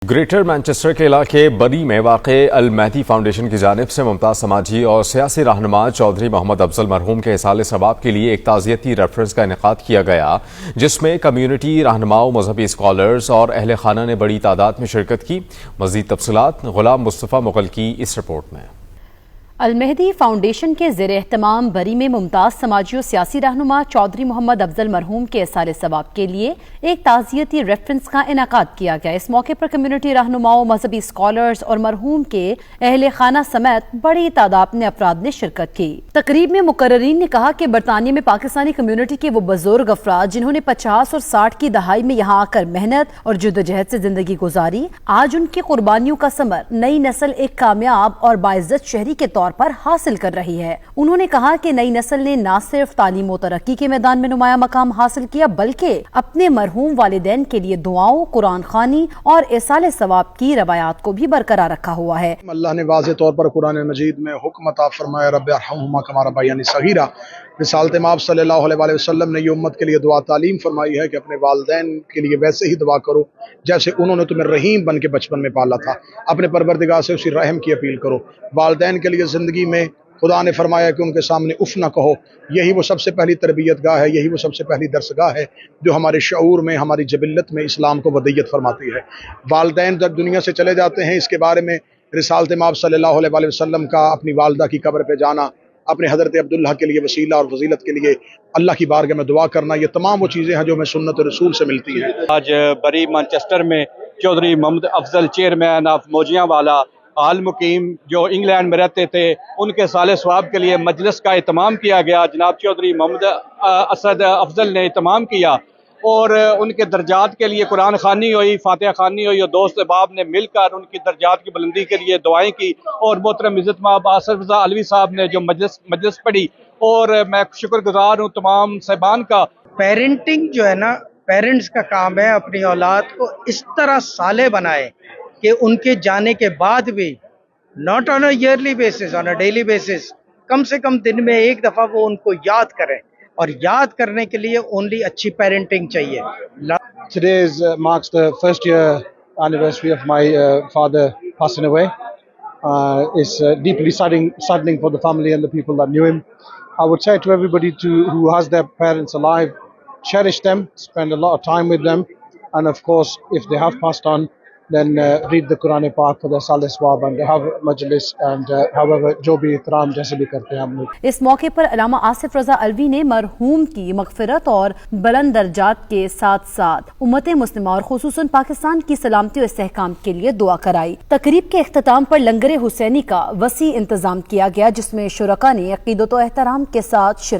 Greater Manchester के इलाके बरी में वाक़ अल-मेहदी फाउंडेशन की जानिब से मुमताज़ समाजी और सियासी रहनुमा चौधरी मोहम्मद अफजल मरहूम के इसाले सवाब के लिए एक ताज़ियती रेफरेंस का इनेकाद किया गया, जिसमें कम्यूनिटी रहनुमाओं, मजहबी स्कॉलर्स और अहले खाना ने बड़ी तादाद में शिरकत की। मज़ीद तफसीलात गुलाम मुस्तफ़ा मुग़ल की इस रिपोर्ट में। अल-मेहदी फाउंडेशन के ज़ेर एहतमाम बरी में मुमताज़ समाजी और सियासी रहनुमा चौधरी मोहम्मद अफजल मरहूम के इसाले सवाब के लिए एक ताज़ियती रेफरेंस का इनेकाद किया गया। इस मौके पर कम्यूनिटी रहनुमाओं, मजहबी स्कॉलर्स और मरहूम के अहले खाना समेत बड़ी तादाद में अफराद ने शिरकत की। तकरीब में मुकर्ररीन ने कहा कि बरतानिया में पाकिस्तानी कम्यूनिटी के वो बुजुर्ग अफराद जिन्होंने 50 और 60 की दहाई में यहाँ आकर मेहनत और जद्दोजहद से जिंदगी गुजारी, आज उनकी कुर्बानियों का समर नई नस्ल एक कामयाब और बाइज्जत शहरी के तौर पर हासिल कर रही है। उन्होंने कहा कि नई नस्ल ने न सिर्फ तालीम और तरक्की के मैदान में नुमाया मकाम हासिल किया, बल्कि अपने मरहूम वालिदैन के लिए दुआओं, कुरान खानी और इसाले सवाब की रवायात को भी बरकरार रखा हुआ है। अल्लाह ने वाज़े तौर पर कुरान मजीद में हुक्म अता फरमाया, रब्बि अरहमहुमा कमा रब्बयानी सगीरा। रिसालत माब सल्लल्लाहु अलैहि वसल्लम ने ये उम्मत के लिए दुआ तालीम फरमाई है कि अपने वालिदैन के लिए वैसे ही दुआ करो जैसे उन्होंने तुम्हें रहीम बन के बचपन में पाला था। अपने परवरदिगार से उसी रहम की अपील करो। वालिदैन के लिए ज़िंदगी में खुदा ने फरमाया कि उनके सामने उफ ना कहो। यही वो सबसे पहली तरबियत गाह है, यही वो सबसे पहली दरसगाह है जो हमारे शऊर में, हमारी जबिल्लत में इस्लाम को वदीयत फरमाती है। वालिदैन जब दुनिया से चले जाते हैं, इसके बारे में रिसालत माब सल्लल्लाहु अलैहि वसल्लम का अपनी वालदा की कब्र पे जाना, अपने हज़रत अब्दुल्लाह के लिए वसीला और फजीलत के लिए अल्लाह की बारगाह में दुआ करना, ये तमाम वो चीज़ें हैं जो हमें सुन्नत रसूल से मिलती हैं। आज बरी मैनचेस्टर में चौधरी मोहम्मद अफजल चेयरमैन ऑफ मौजियांवाला आल मुकीम जो इंग्लैंड में रहते थे, उनके साले सवाब के लिए मजलिस का इत्माम किया गया। जनाब चौधरी मोहम्मद असद अफजल ने इत्माम किया और उनके दर्जात के लिए कुरान खानी हुई, फातिहा खानी हुई और दोस्त अहबाब ने मिलकर उनकी दर्जात की बुलंदी के लिए दुआएं की। और मोहतरम इज़्ज़त माब आसिफ रज़ा अलवी साहब ने जो मजलिस पढ़ी, और मैं शुक्रगुजार हूँ तमाम साहिबान का। पेरेंटिंग जो है ना, पेरेंट्स का काम है अपनी औलाद को इस तरह साले बनाए कि उनके जाने के बाद भी not on a yearly basis, on a daily basis, कम से कम दिन में एक दफ़ा वो उनको याद करें, और याद करने के लिए ओनली अच्छी पेरेंटिंग चाहिए। Today marks the first year anniversary of my father passing away. It's deeply saddening for the family and the people that knew him. I would say to everybody who has their parents alive, cherish them, spend a lot of time with them, and of course, if they have passed on, then read the Quran Pak for the Saleh Swab and have majlis and however जो भी इतराम जैसे भी करते हैं हम लोग। इस मौके पर अल्लामा आसिफ रज़ा अलवी ने मरहूम की मग़फ़िरत और बुलंद दर्जात के साथ साथ उम्मत मुस्लिमा और खुसूसन पाकिस्तान की सलामती और इस्तेहकाम के लिए दुआ कराई। तकरीब के इख्तिताम पर लंगर हुसैनी का वसी इंतजाम किया गया, जिसमें शुरका ने अक़ीदत और एहतराम के साथ